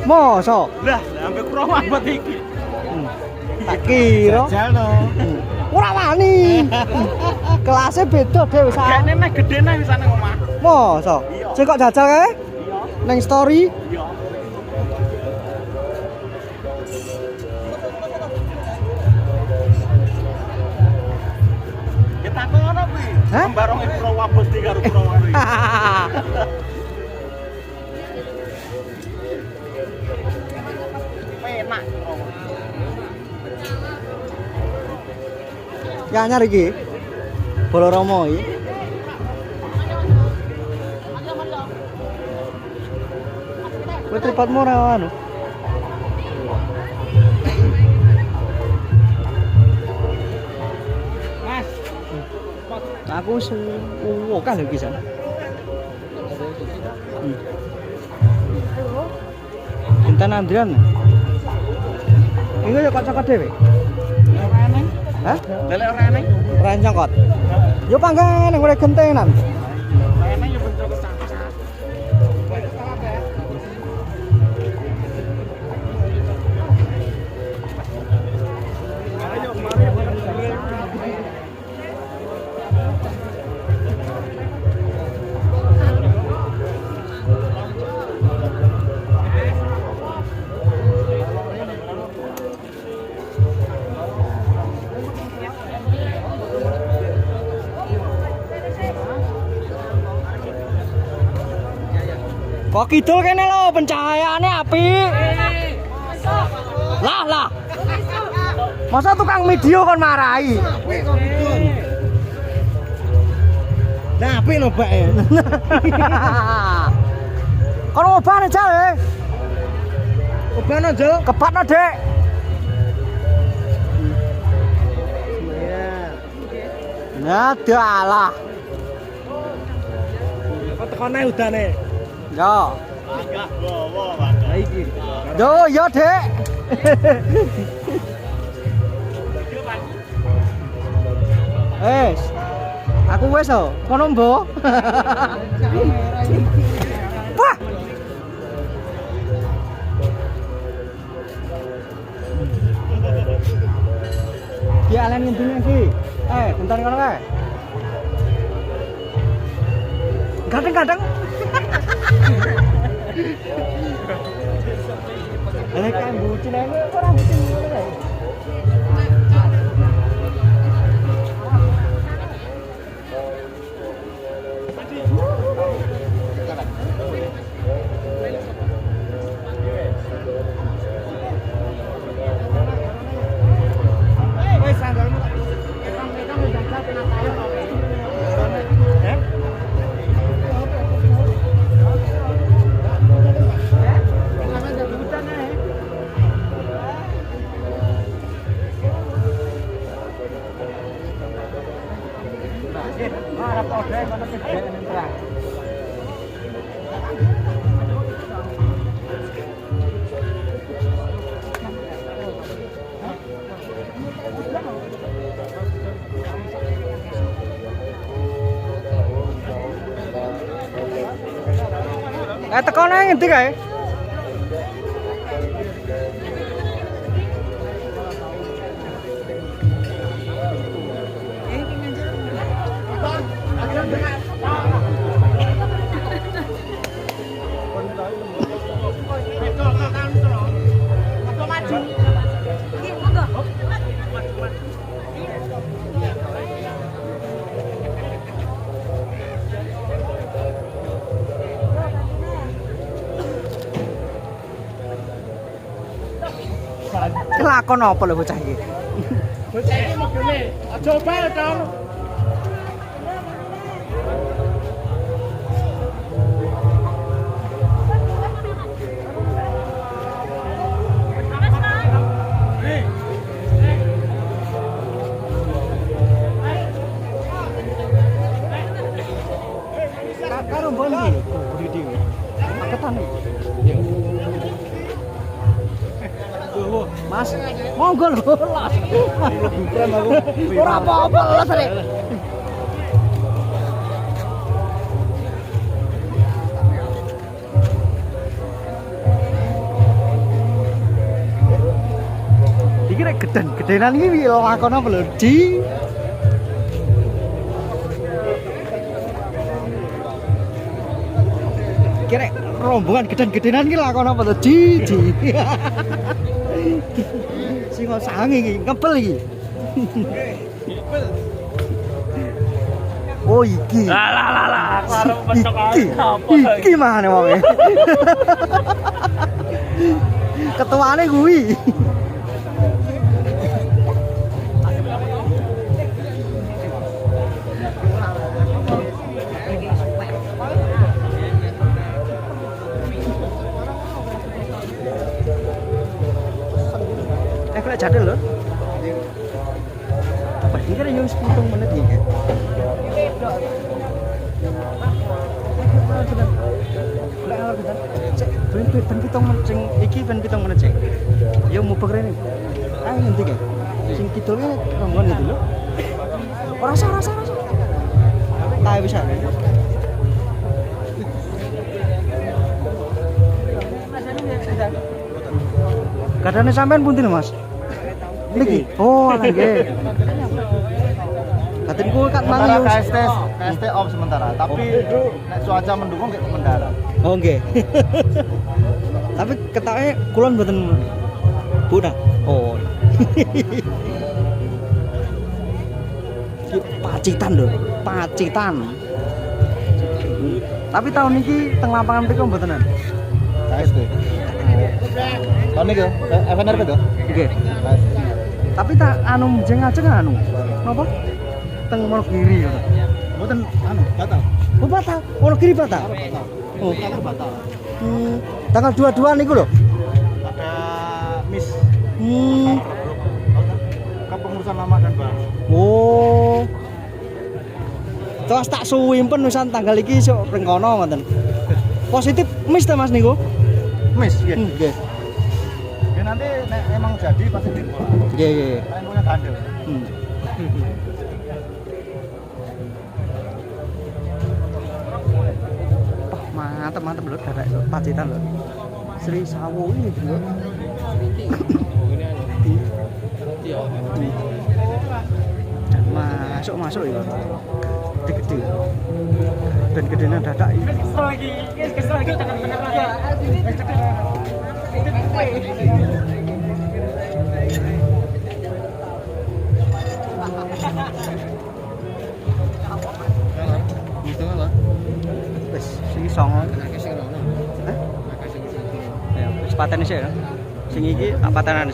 Mosok? Lah, ambek krowo apa iki? Tak kira. Jalno. Ora wani. Kelasnya beda dhewe sak. Kene nek gedene wis nang omah. Mosok? Sing kok jajal kae? Iya. Neng story? Iya. Kita kono kuwi. Hah? Barong krowo abadi karo krowo iki. Penak krowo. Ya anyar iki. Boloromo iki. Kowe tripodmu ora anu. Mas. Aku oke lho iki san. Intan Andrian. Iku ya kok cokot dhewe. Ora eneng. Hah? Lelek ora eneng. Ora cokot. Yo panggan ning oleh gentenan. Ora eneng yo bentuk kecangkes. Ayo mari. Kok kidul kene lho pencahayaane apik. Lah. Masa tukang video kon marahi? Nah, apik lho, Pak. Kon obane jale. Obano, Jo. Kepatno, Dek. Iya. Ya dalah. Kok tekone udane? Yo. Agak gowo, Pak. Lah iki. Yo, Dek. Aku wis oh, kono mbo. Wah. Ki alen ngentine ki. Bentar kono kae. Kadang-kadang. Lek kan bucin ae ora bucin ngono kae. Teko nang ngendi kae? Kelakon apa lho bocah iki? Bocah iki mogone aja bal dong. Karo mbon iki buri dhewe. Paketan iki. Mas, monggo lho. Ora apa-apa les rek. Nek geden-gedenan iki lakon apa lho, Di? Kira rombongan geden-gedenan iki lakon apa lho, Di? Sing sange iki, ngepel iki. Oh iki. Lah, karo bentuk Iki mana wonge? Ketuane kuwi. Kena jadul lho. Apa ini kan yang 10 menit iki. Ben pitung menit sing iki ben pitung menit sing. Ya mubeng rene. Ah ngendi ke? Sing kidul ki rombongan itu lho. Ora rasa. Tae bisa. Kadane sampean punten, Mas? Niki. Oh, nggih. Katinku kan mang yo KST off sementara, tapi nek cuaca mendukung kayak mendarat. Oh, nggih. Tapi ketoke kulon mboten buta. Oh. Iki Pacitan lho, Pacitan. Tapi tahun ini teng lapangan mriku mbotenan. KST. Tahun ini FNR itu? Nggih. Tapi tak anu jeng-ajeng anu. Napa? Teng Monogiri. Mboten anu, batal. Oh, batal. Monogiri batal. Oh, kantor batal. Tanggal 22 niku lho. Ada miss Hmm. kepengurusan lama dan baru. Oh. Terus tak suwimpen nusan tanggal iki sok rengkono ngoten. Positif mis ta Mas niku? Miss, nggih. Nggih. Ya nanti nek emang jadi pasti dibuat. Nggih. Temponya gandel. Oh, mantep lho dadak Pacitan lho. Sri Sawo ini lho. Masuk ya. Gede-gede. Dan gedenan dadak iki. Kesel lagi jangan bener lagi. Itu lah. Wis sing songo. Ya, wis patene sik ya. Sing iki tak patenan sik.